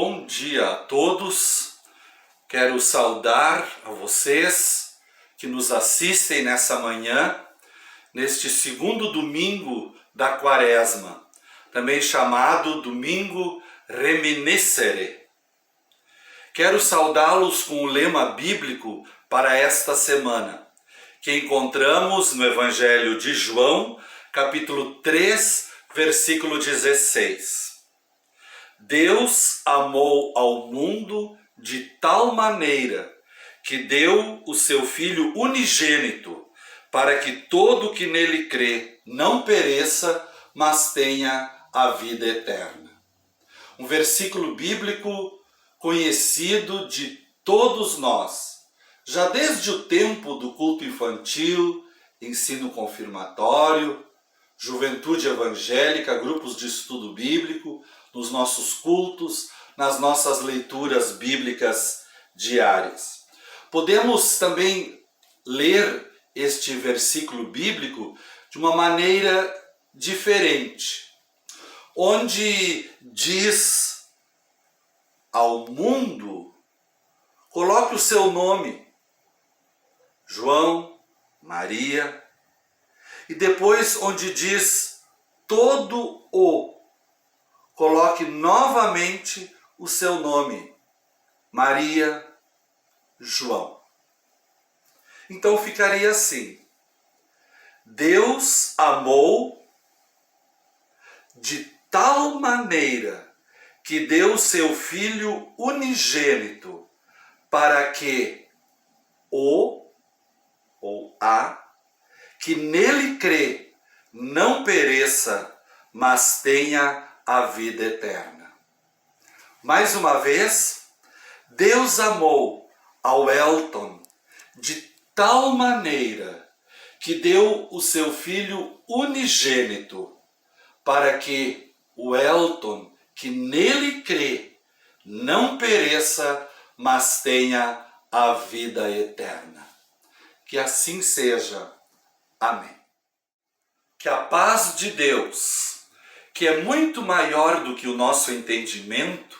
Bom dia a todos. Quero saudar a vocês que nos assistem nessa manhã, neste segundo domingo da Quaresma, também chamado Domingo Reminiscere. Quero saudá-los com o lema bíblico para esta semana, que encontramos no Evangelho de João, capítulo 3, versículo 16. Deus amou ao mundo de tal maneira que deu o seu Filho unigênito, para que todo que nele crê não pereça, mas tenha a vida eterna. Um versículo bíblico conhecido de todos nós, já desde o tempo do culto infantil, ensino confirmatório, juventude evangélica, grupos de estudo bíblico, nos nossos cultos, nas nossas leituras bíblicas diárias. Podemos também ler este versículo bíblico de uma maneira diferente, onde diz ao mundo, coloque o seu nome, João, Maria, e depois onde diz todo o, coloque novamente o seu nome, Maria, João. Então ficaria assim: Deus amou de tal maneira que deu seu Filho unigênito para que o ou a que nele crê não pereça, mas tenha a vida eterna. Mais uma vez, Deus amou ao Elton de tal maneira que deu o seu Filho unigênito para que o Elton que nele crê não pereça, mas tenha a vida eterna. Que assim seja. Amém. Que a paz de Deus, que é muito maior do que o nosso entendimento,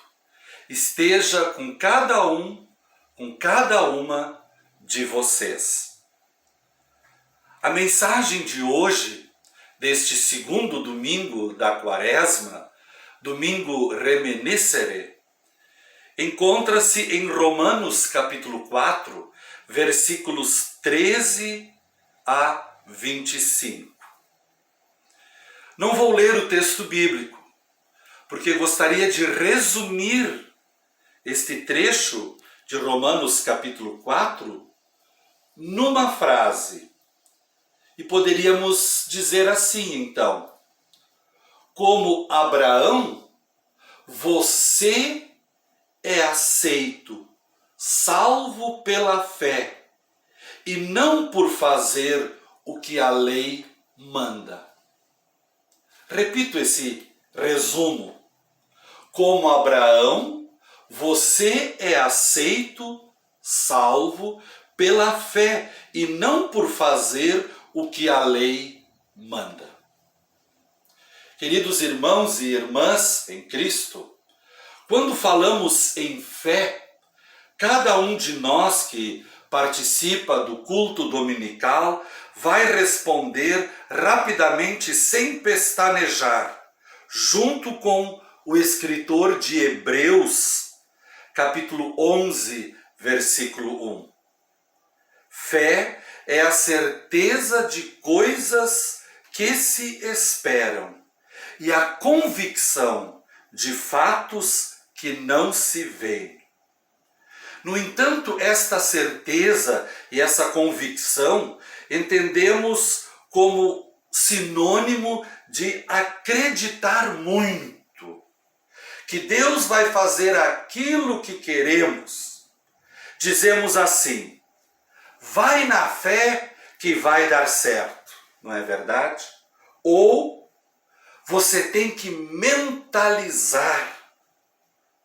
esteja com cada um, com cada uma de vocês. A mensagem de hoje, deste segundo domingo da Quaresma, Domingo Reminiscere, encontra-se em Romanos capítulo 4, versículos 13 a 25. Não vou ler o texto bíblico, porque gostaria de resumir este trecho de Romanos capítulo 4 numa frase. E poderíamos dizer assim, então: como Abraão, você é aceito, salvo pela fé, e não por fazer o que a lei manda. Repito esse resumo. Como Abraão, você é aceito, salvo pela fé, e não por fazer o que a lei manda. Queridos irmãos e irmãs em Cristo, quando falamos em fé, cada um de nós que participa do culto dominical vai responder rapidamente, sem pestanejar, junto com o escritor de Hebreus, capítulo 11, versículo 1. Fé é a certeza de coisas que se esperam e a convicção de fatos que não se veem. No entanto, esta certeza e essa convicção entendemos como sinônimo de acreditar muito, que Deus vai fazer aquilo que queremos. Dizemos assim: vai na fé que vai dar certo, não é verdade? Ou você tem que mentalizar.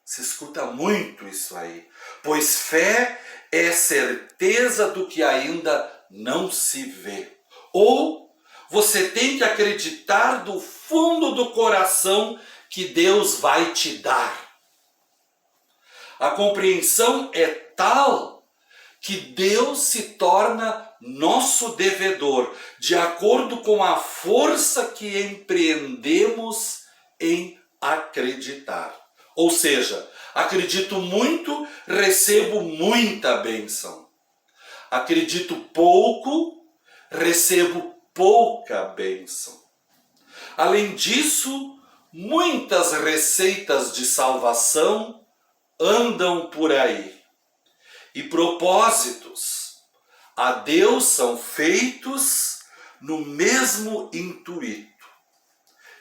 Se escuta muito isso aí. Pois fé é certeza do que ainda não se vê. Ou você tem que acreditar do fundo do coração que Deus vai te dar. A compreensão é tal que Deus se torna nosso devedor, de acordo com a força que empreendemos em acreditar. Ou seja, acredito muito, recebo muita bênção. Acredito pouco, recebo pouca bênção. Além disso, muitas receitas de salvação andam por aí. E propósitos a Deus são feitos no mesmo intuito.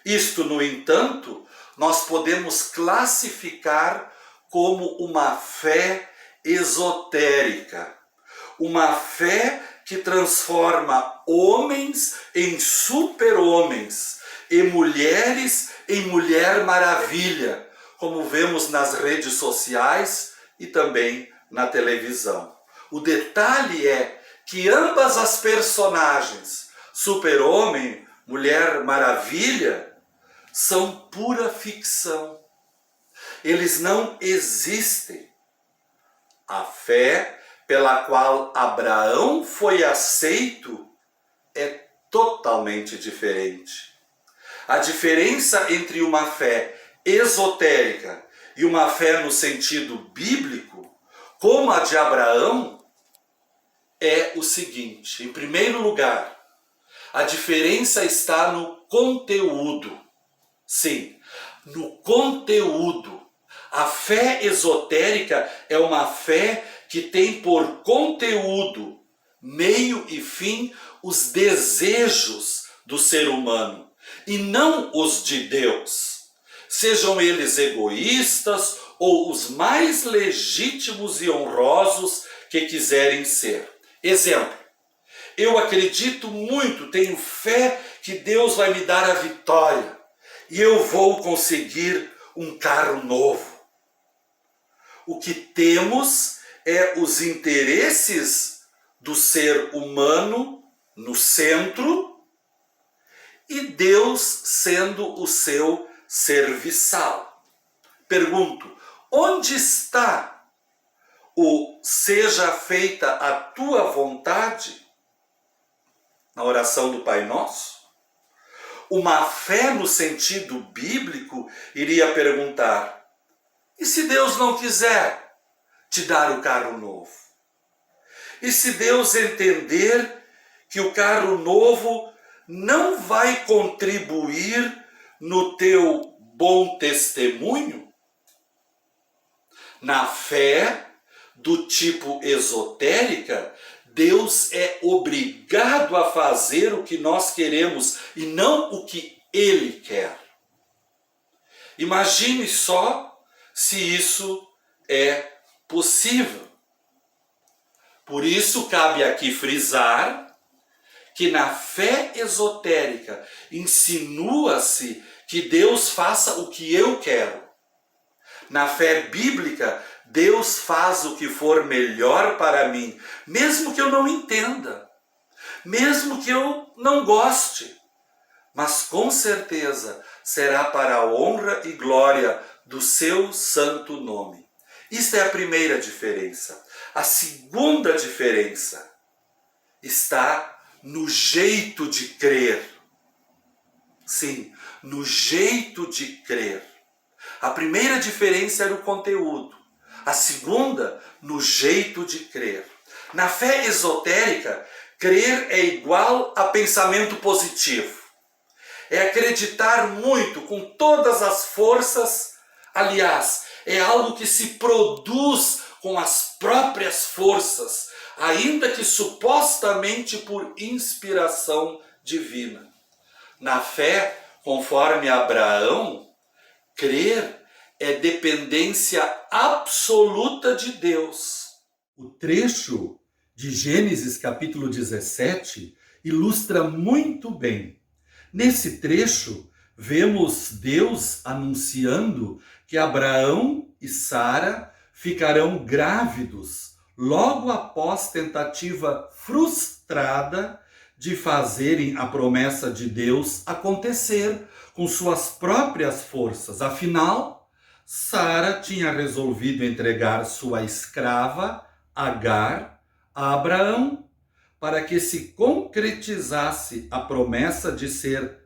Isto, no entanto, nós podemos classificar como uma fé esotérica. Uma fé que transforma homens em super-homens e mulheres em Mulher Maravilha, como vemos nas redes sociais e também na televisão. O detalhe é que ambas as personagens, Super-Homem, Mulher Maravilha, são pura ficção. Eles não existem. A fé pela qual Abraão foi aceito é totalmente diferente. A diferença entre uma fé esotérica e uma fé no sentido bíblico, como a de Abraão, é o seguinte: em primeiro lugar, a diferença está no conteúdo. Sim, no conteúdo. A fé esotérica é uma fé que tem por conteúdo, meio e fim, os desejos do ser humano, e não os de Deus. Sejam eles egoístas ou os mais legítimos e honrosos que quiserem ser. Exemplo: eu acredito muito, tenho fé que Deus vai me dar a vitória e eu vou conseguir um carro novo. O que temos é os interesses do ser humano no centro e Deus sendo o seu serviçal. Pergunto: onde está o seja feita a tua vontade? Na oração do Pai Nosso? Uma fé no sentido bíblico iria perguntar: e se Deus não quiser te dar o carro novo? E se Deus entender que o carro novo não vai contribuir no teu bom testemunho? Na fé do tipo esotérica, Deus é obrigado a fazer o que nós queremos e não o que Ele quer. Imagine só se isso é possível. Por isso, cabe aqui frisar que na fé esotérica insinua-se que Deus faça o que eu quero. Na fé bíblica, Deus faz o que for melhor para mim, mesmo que eu não entenda, mesmo que eu não goste, mas com certeza será para a honra e glória do seu santo nome. Isso é a primeira diferença. A segunda diferença está no jeito de crer. Sim, no jeito de crer. A primeira diferença era o conteúdo. A segunda, no jeito de crer. Na fé esotérica, crer é igual a pensamento positivo. É acreditar muito com todas as forças. Aliás, é algo que se produz com as próprias forças, ainda que supostamente por inspiração divina. Na fé, conforme Abraão, crer é dependência absoluta de Deus. O trecho de Gênesis capítulo 17 ilustra muito bem. Nesse trecho, vemos Deus anunciando que Abraão e Sara ficarão grávidos logo após tentativa frustrada de fazerem a promessa de Deus acontecer com suas próprias forças. Afinal, Sara tinha resolvido entregar sua escrava, Agar, a Abraão, para que se concretizasse a promessa de ser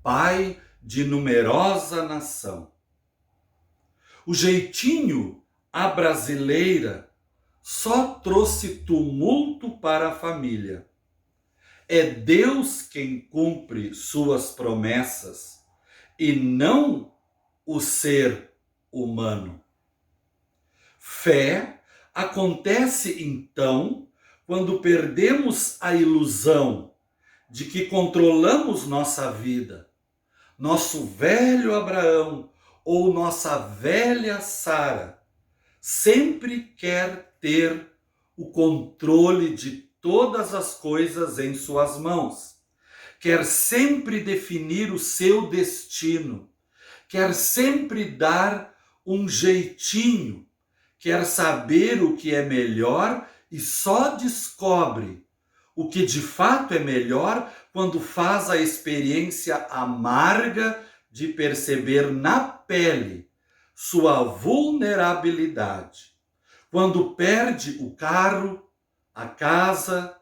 pai de numerosa nação. O jeitinho à brasileira só trouxe tumulto para a família. É Deus quem cumpre suas promessas e não o ser humano. Fé acontece então quando perdemos a ilusão de que controlamos nossa vida. Nosso velho Abraão ou nossa velha Sara sempre quer ter o controle de todas as coisas em suas mãos. Quer sempre definir o seu destino. Quer sempre dar um jeitinho. Quer saber o que é melhor e só descobre o que de fato é melhor quando faz a experiência amarga de perceber na pele sua vulnerabilidade. Quando perde o carro, a casa,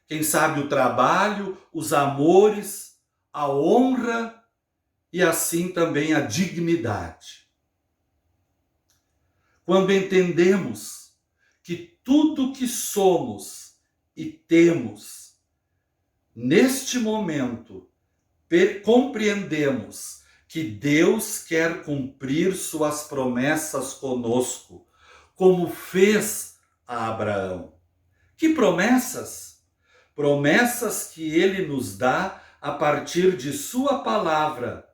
quem sabe o trabalho, os amores, a honra e assim também a dignidade. Quando entendemos que tudo que somos e temos, neste momento, compreendemos que Deus quer cumprir suas promessas conosco, como fez a Abraão. Que promessas? Promessas que ele nos dá a partir de sua palavra,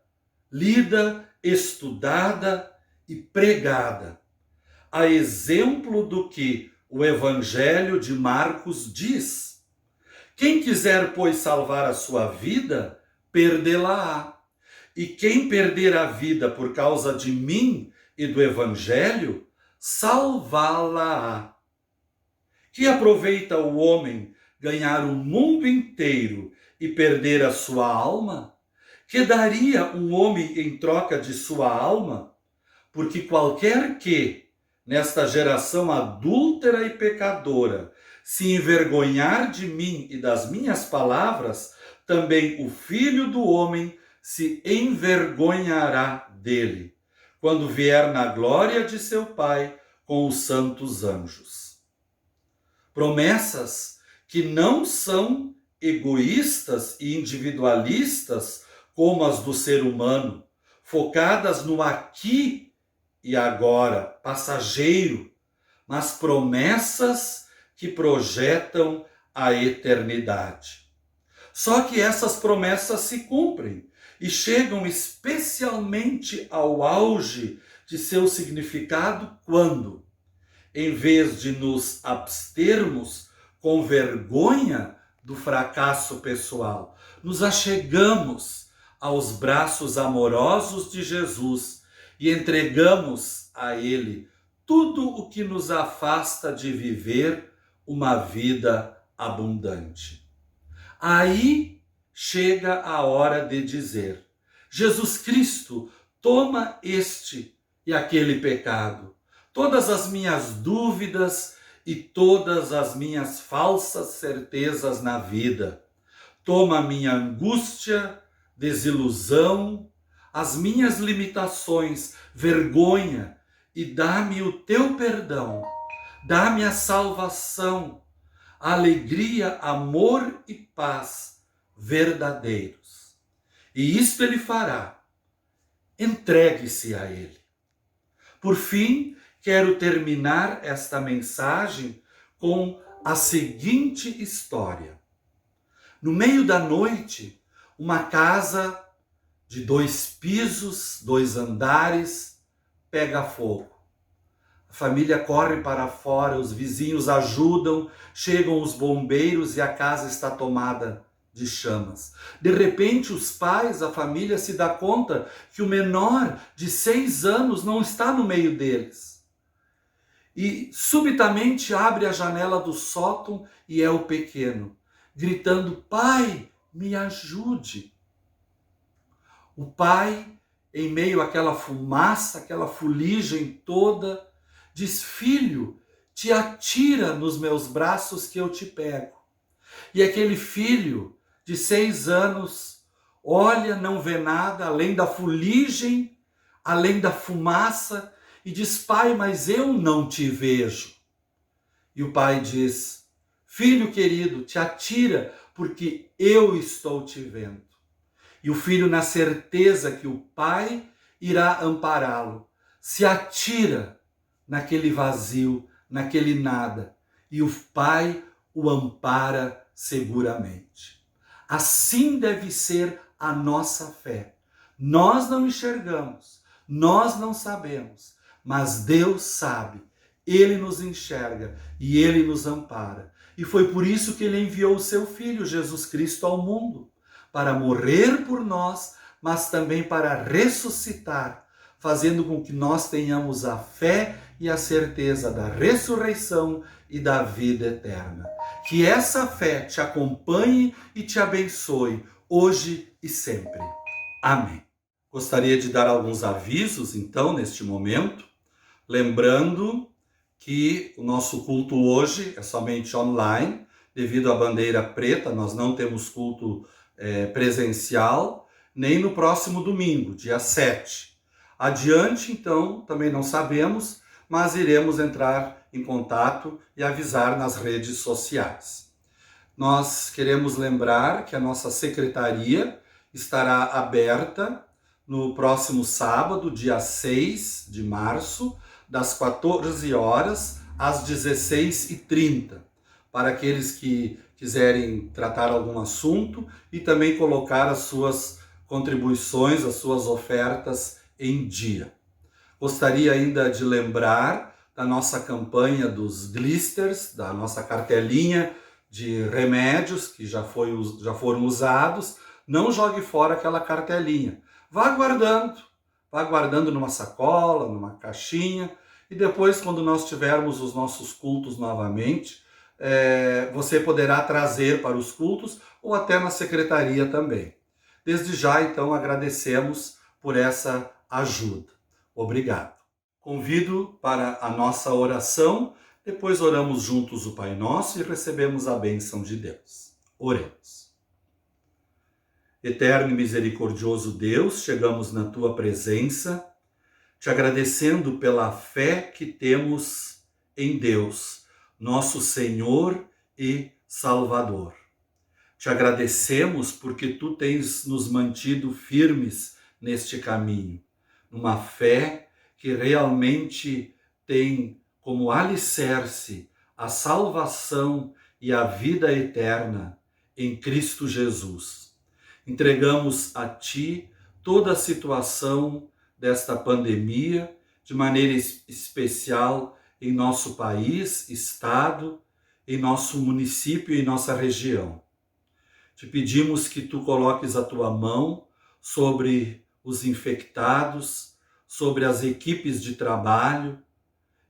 lida, estudada e pregada, a exemplo do que o Evangelho de Marcos diz. Quem quiser, pois, salvar a sua vida, perdê-la-á. E quem perder a vida por causa de mim e do Evangelho, salvá-la-á. Que aproveita o homem ganhar o mundo inteiro e perder a sua alma? Que daria um homem em troca de sua alma? Porque qualquer que, nesta geração adúltera e pecadora, se envergonhar de mim e das minhas palavras, também o Filho do Homem se envergonhará dele, quando vier na glória de seu Pai com os santos anjos. Promessas que não são egoístas e individualistas como as do ser humano, focadas no aqui e agora, passageiro, mas promessas que projetam a eternidade. Só que essas promessas se cumprem e chegam especialmente ao auge de seu significado quando, em vez de nos abstermos com vergonha do fracasso pessoal, nos achegamos aos braços amorosos de Jesus e entregamos a Ele tudo o que nos afasta de viver uma vida abundante. Aí chega a hora de dizer: Jesus Cristo, toma este e aquele pecado, todas as minhas dúvidas e todas as minhas falsas certezas na vida. Toma minha angústia, desilusão, as minhas limitações, vergonha, e dá-me o teu perdão, dá-me a salvação, alegria, amor e paz verdadeiros. E isto ele fará. Entregue-se a ele. Por fim, quero terminar esta mensagem com a seguinte história. No meio da noite, uma casa de 2 pisos, 2 andares, pega fogo. A família corre para fora, os vizinhos ajudam, chegam os bombeiros e a casa está tomada de chamas. De repente, os pais, a família se dá conta que o menor de 6 anos não está no meio deles. E subitamente abre a janela do sótão e é o pequeno, gritando: pai, me ajude. O pai em meio àquela fumaça, aquela fuligem toda, diz: filho, te atira nos meus braços que eu te pego. E aquele filho de 6 anos olha, não vê nada, além da fuligem, além da fumaça, e diz: pai, mas eu não te vejo. E o pai diz: filho querido, te atira, porque eu estou te vendo. E o filho, na certeza que o pai irá ampará-lo, se atira naquele vazio, naquele nada, e o pai o ampara seguramente. Assim deve ser a nossa fé. Nós não enxergamos, nós não sabemos, mas Deus sabe. Ele nos enxerga e Ele nos ampara. E foi por isso que Ele enviou o seu Filho, Jesus Cristo, ao mundo, para morrer por nós, mas também para ressuscitar, fazendo com que nós tenhamos a fé e a certeza da ressurreição e da vida eterna. Que essa fé te acompanhe e te abençoe, hoje e sempre. Amém. Gostaria de dar alguns avisos, então, neste momento, lembrando que o nosso culto hoje é somente online, devido à bandeira preta. Nós não temos culto presencial, nem no próximo domingo, dia 7. Adiante, então, também não sabemos, mas iremos entrar em contato e avisar nas redes sociais. Nós queremos lembrar que a nossa secretaria estará aberta no próximo sábado, dia 6 de março, das 14 horas às 16h30, para aqueles que quiserem tratar algum assunto e também colocar as suas contribuições, as suas ofertas em dia. Gostaria ainda de lembrar da nossa campanha dos glisters, da nossa cartelinha de remédios que já foram usados. Não jogue fora aquela cartelinha. Vá guardando numa sacola, numa caixinha, e depois, quando nós tivermos os nossos cultos novamente, você poderá trazer para os cultos ou até na secretaria também. Desde já, então, agradecemos por essa ajuda. Obrigado. Convido para a nossa oração, depois oramos juntos o Pai Nosso e recebemos a bênção de Deus. Oremos. Eterno e misericordioso Deus, chegamos na Tua presença, te agradecendo pela fé que temos em Deus, nosso Senhor e Salvador. Te agradecemos porque Tu tens nos mantido firmes neste caminho, numa fé que realmente tem como alicerce a salvação e a vida eterna em Cristo Jesus. Entregamos a Ti toda a situação desta pandemia, de maneira especial em nosso país, estado, em nosso município e em nossa região. Te pedimos que Tu coloques a Tua mão sobre os infectados, sobre as equipes de trabalho,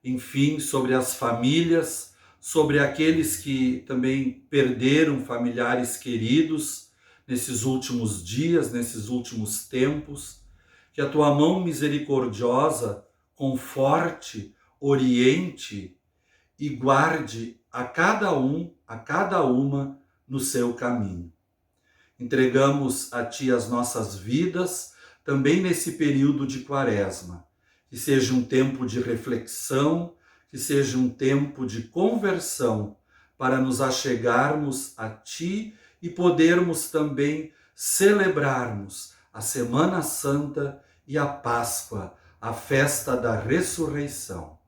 enfim, sobre as famílias, sobre aqueles que também perderam familiares queridos nesses últimos dias, nesses últimos tempos. Que a Tua mão misericordiosa conforte, oriente e guarde a cada um, a cada uma no seu caminho. Entregamos a Ti as nossas vidas, também nesse período de Quaresma. Que seja um tempo de reflexão, que seja um tempo de conversão, para nos achegarmos a Ti e podermos também celebrarmos a Semana Santa e a Páscoa, a festa da ressurreição.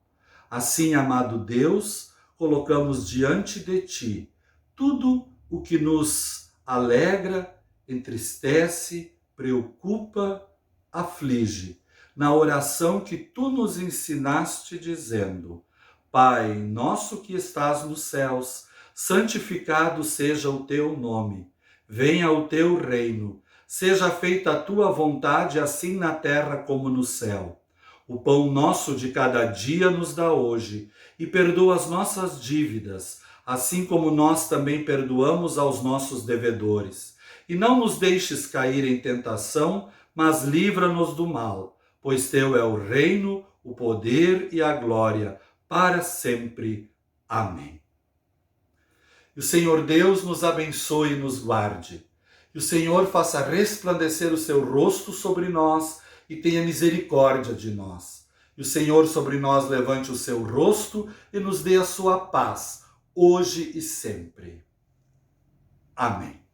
Assim, amado Deus, colocamos diante de Ti tudo o que nos alegra, entristece, preocupa, aflige, na oração que Tu nos ensinaste dizendo: Pai nosso que estás nos céus, santificado seja o Teu nome, venha o Teu reino, seja feita a Tua vontade, assim na terra como no céu. O pão nosso de cada dia nos dá hoje, e perdoa as nossas dívidas, assim como nós também perdoamos aos nossos devedores. E não nos deixes cair em tentação, mas livra-nos do mal, pois teu é o reino, o poder e a glória, para sempre. Amém. E o Senhor Deus nos abençoe e nos guarde. E o Senhor faça resplandecer o seu rosto sobre nós e tenha misericórdia de nós. E o Senhor sobre nós levante o seu rosto e nos dê a sua paz, hoje e sempre. Amém.